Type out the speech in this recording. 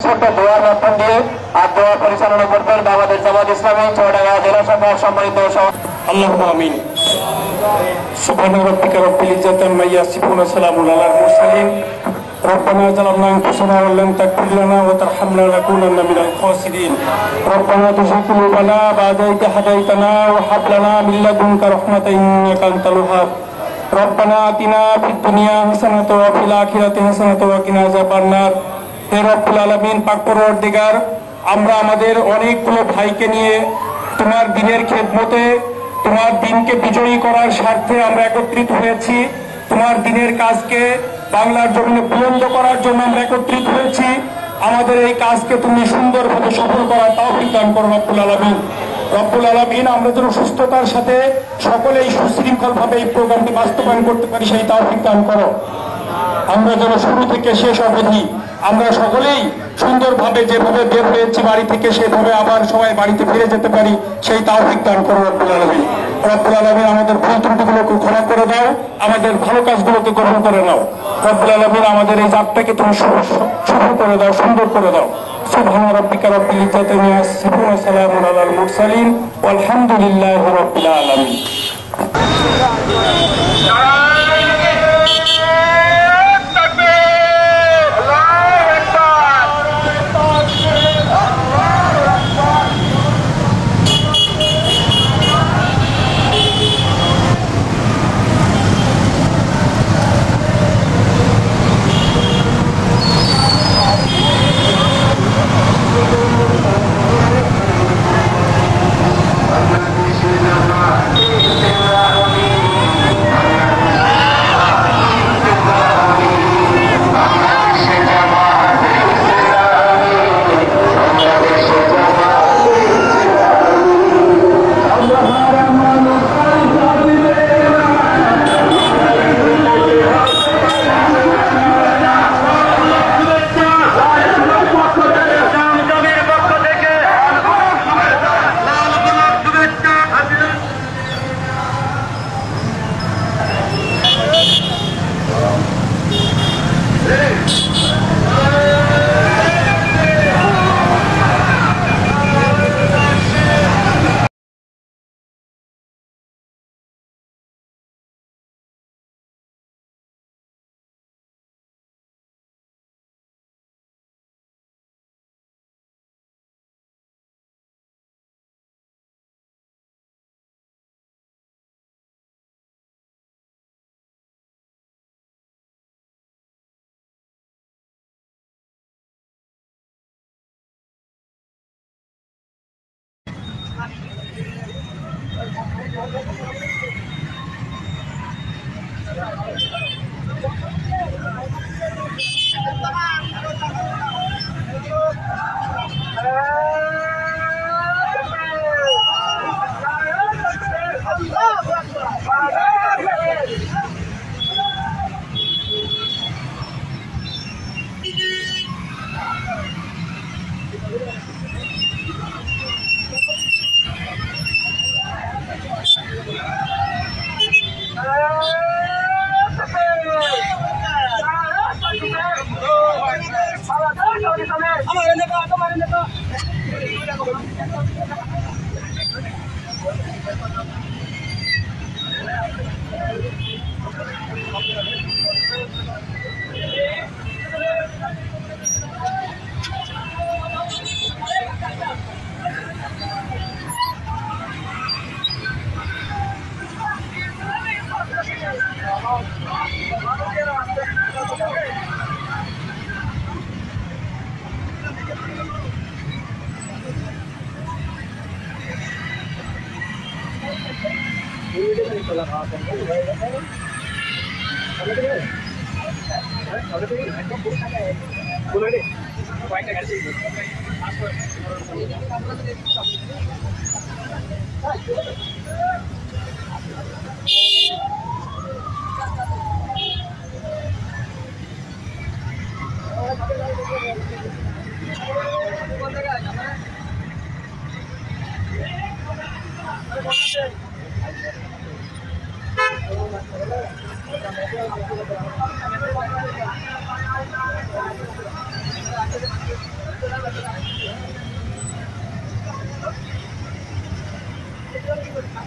ছোট্ট দোয়ার মাধ্যম দিয়ে আর দোয়া পরিচালনা করবেন বাংলাদেশ জামাত ইসলামী চুয়াডাঙ্গা জেলা শাখার সম্মানিত আল্লাহুম্মা আমিন। সুবহান রাব্বিকা রাব্বিল ইজ্জাতি আম্মা ইয়াসিফুন ওয়া সালামুন আলাল মুরসালিন। ربنا ظلمنا انفسنا وان لم تغفر لنا وترحمنا لنكونن من الخاسرين. ربنا لا تزغ قلوبنا بعد إذ هديتنا وهب لنا من لدنك رحمة إنك أنت الوهاب. ربنا آتنا في الدنيا حسنة وفي الآخرة حسنة وقنا عذاب النار. হে রব্বুল আলামিন, পাক পরওয়ারদিগার, আমরা আমাদের অনেকগুলো ভাইকে নিয়ে তোমার দিনের খেদমতে, তোমার দিনকে বিজয়ী করার স্বার্থে আমরা একত্রিত হয়েছি। তোমার দিনের কাজকে বাংলার জমিনে বুলন্দ করার জন্য আমরা একত্রিত হয়েছি। আমাদের এই কাজকে তুমি সুন্দরভাবে সফল করার তৌফিক দান করো রব্বুল আলামিন। রব্বুল আলামিন, আমরা যেন সুস্থতার সাথে সকলেই সুশৃঙ্খলভাবে এই প্রোগ্রামটি বাস্তবায়ন করতে পারি সেই তৌফিক দান করো। আমরা যেন শুরু থেকে শেষ অবধি আমরা সকলেই সুন্দরভাবে যেভাবে বের হয়েছি বাড়ি থেকে সেভাবে আবার সবাই বাড়িতে ফিরে যেতে পারি সেই তৌফিক দান করো রব্বুল আলামিন। রব্বুল আলামিন, আমাদের ভুল ত্রুটিগুলোকে ক্ষমা করে দাও, আমাদের ভালো কাজগুলোকে গ্রহণ করে নাও। রব্বুল আলামিন, আমাদের এই যাত্রাকে তুমি শুভ করে দাও, সুন্দর করে দাও। সুবহান রাব্বিকা রাব্বিল ইজ্জাতি আম্মা ইয়াসিফুন ওয়া সালামুন আলাল মুরসালিন ওয়ালহামদুলিল্লাহি রাব্বিল আলামিন। Gracias.